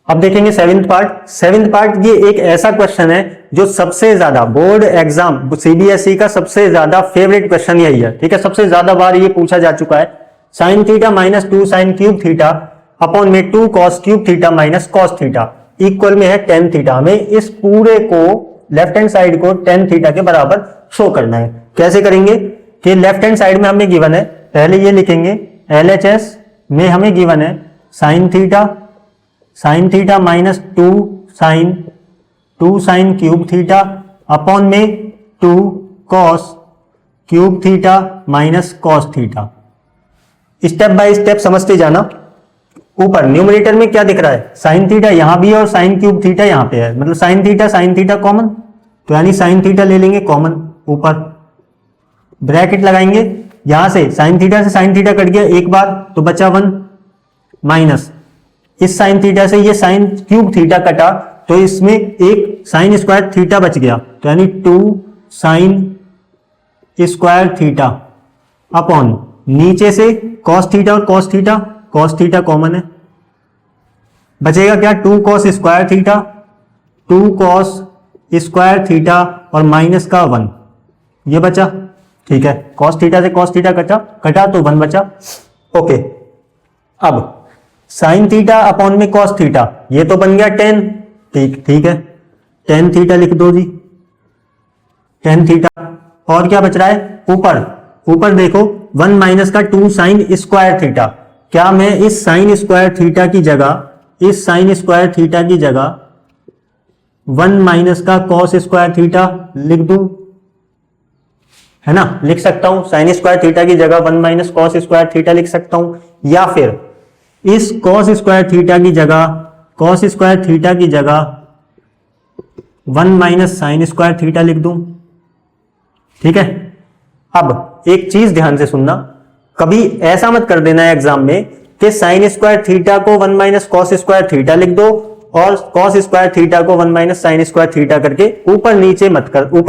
अब देखेंगे seventh part. Seventh part ये एक ऐसा क्वेश्चन है जो सबसे ज्यादा बोर्ड एग्जाम सीबीएसई का सबसे ज्यादा फेवरेट क्वेश्चन यही है, ठीक है। सबसे ज्यादा बार ये पूछा जा चुका है। Sine theta minus 2 sine cube theta upon में 2 cos cube theta minus cos theta equal में है टेन थीटा। हमें इस पूरे को लेफ्ट हैंड साइड को टेन थीटा के बराबर शो करना है। कैसे करेंगे कि लेफ्ट हैंड साइड में हमें गिवन है, पहले ये लिखेंगे एलएचएस में हमें गिवन है sine theta minus 2 sine cube theta upon में 2 cos cube theta minus cos theta. Step by step समझते जाना। ऊपर न्यूमरेटर में क्या दिख रहा है, साइन थीटा यहां भी है और साइन क्यूब थीटा यहां पे है, मतलब साइन थीटा कॉमन, तो यानी साइन थीटा ले लेंगे कॉमन। ऊपर ब्रैकेट लगाएंगे, यहां से साइन थीटा कट गया एक बार तो बचा 1 माइनस इस साइन थीटा से ये साइन क्यूब थीटा कटा तो इसमें एक साइन स्क्वायर थीटा बच गया, तो यानी 2 साइन स्क्वायर थीटा अपॉन नीचे से कॉस थीटा और कॉस थीटा कॉमन है, बचेगा क्या 2 कॉस स्क्वायर थीटा और माइनस का 1 ये बचा, ठीक है। कॉस थीटा से कॉस थीटा कटा तो 1 बचा। ओके, अब साइन थीटा अपॉन में कॉस थीटा ये तो बन गया 10, ठीक है। टेन थीटा लिख दो जी, टेन थीटा। और क्या बच रहा है ऊपर देखो 1 माइनस का 2 साइन स्क्वायर थीटा। क्या मैं इस साइन स्क्वायर थीटा की जगह 1 माइनस का कॉस स्क्वायर थीटा लिख दूं, है ना, लिख सकता हूं। साइन स्क्वायर थीटा की जगह 1 माइनस कॉस स्क्वायर थीटा लिख सकता हूं, या फिर इस कॉस स्क्वायर थीटा की जगह 1 माइनस साइन स्क्वायर थीटा लिख दूं, ठीक है। अब एक चीज ध्यान से सुनना, कभी ऐसा मत कर देना है एग्जाम में कि साइन स्क्वायर थीटा को 1 माइनस कॉस स्क्वायर थीटा लिख दो और कॉस स्क्वायर थीटा को 1 माइनस साइन स्क्वायर थीटा करके ऊपर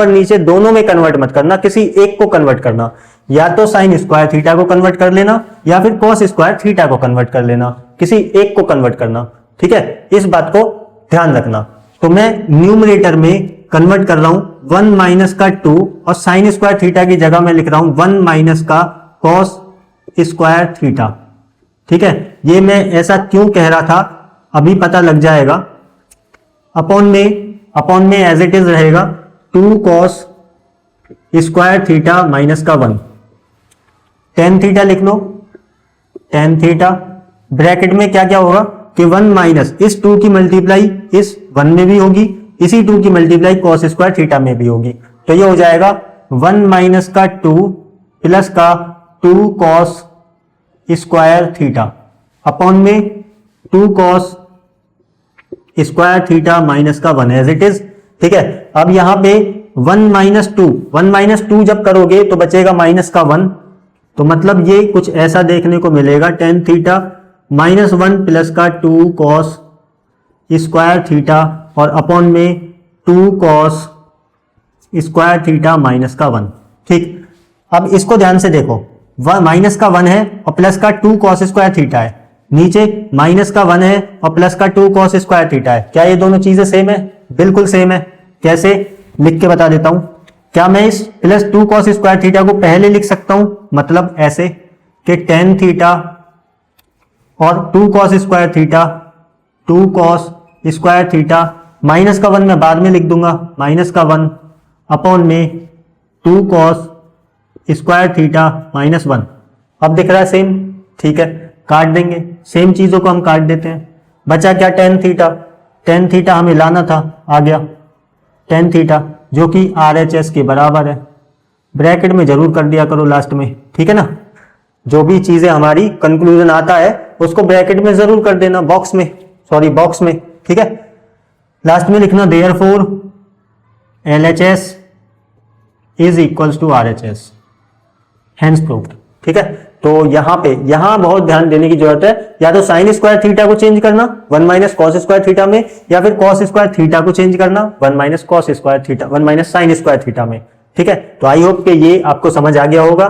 नीचे दोनों में कन्वर्ट मत करना, किसी एक को कन्वर्ट करना। या तो साइन स्क्वायर थीटा को कन्वर्ट कर लेना या फिर कॉस स्क्वायर थीटा को कन्वर्ट कर लेना, किसी एक को कन्वर्ट करना, ठीक है। इस बात को ध्यान रखना। तो मैं न्यूमरेटर में कन्वर्ट कर रहा हूं 1 माइनस का 2 और साइन स्क्वायर थीटा की जगह में लिख रहा हूं 1 माइनस का कॉस स्क्वायर थीटा, ठीक है। ये मैं ऐसा क्यों कह रहा था अभी पता लग जाएगा। अपॉन में एज इट इज रहेगा 2 कॉस स्क्वायर थीटा माइनस का 1, टेन थीटा लिख लो, टेन थीटा। ब्रैकेट में क्या क्या होगा कि 1 माइनस इस 2 की मल्टीप्लाई इस 1 में भी होगी, इसी 2 की मल्टीप्लाई कॉस स्क्वायर थीटा में भी होगी, तो ये हो जाएगा 1 माइनस का 2 प्लस का 2 कॉस स्क्वायर थीटा अपॉन में 2 कॉस स्क्वायर थीटा माइनस का 1 एज इट इज, ठीक है। अब यहां पे 1 माइनस 2 जब करोगे तो बचेगा माइनस का 1, तो मतलब ये कुछ ऐसा देखने को मिलेगा टेन थीटा माइनस 1 प्लस का 2 कॉस स्क्वायर थीटा और अपॉन में 2 कॉस स्क्वायर थीटा माइनस का 1, ठीक। अब इसको ध्यान से देखो, माइनस का 1 है और प्लस का 2 कॉस स्क्वायर थीटा है, नीचे माइनस का 1 है और प्लस का 2 कॉस स्क्वायर थीटा है। क्या ये दोनों चीजें सेम है? बिल्कुल सेम है। कैसे लिख के बता देता हूं। क्या मैं इस प्लस 2 कॉस स्क्वायर थीटा को पहले लिख सकता हूं, मतलब ऐसे कि टेन थीटा और 2 कॉस स्क्वायर थीटा माइनस का 1 मैं बाद में लिख दूंगा, माइनस का 1 अपॉन में 2 कॉस स्क्वायर थीटा माइनस 1। अब दिख रहा है सेम, ठीक है। काट देंगे, सेम चीजों को हम काट देते हैं। बचा क्या टेन थीटा हमें लाना था, आ गया टेन थीटा जो कि RHS के बराबर है। ब्रैकेट में जरूर कर दिया करो लास्ट में, ठीक है ना। जो भी चीजें हमारी कंक्लूजन आता है उसको ब्रैकेट में जरूर कर देना, बॉक्स में, ठीक है। लास्ट में लिखना therefore LHS is equals to RHS, hence proved, ठीक है। तो यहां बहुत ध्यान देने की जरूरत है। या तो साइन स्क्वायर थीटा को चेंज करना 1 माइनस कॉस स्क्वायर थीटा में, या फिर कॉस स्क्वायर थीटा को चेंज करना 1 माइनस साइन स्क्वायर थीटा में, ठीक है। तो आई होप कि ये आपको समझ आ गया होगा।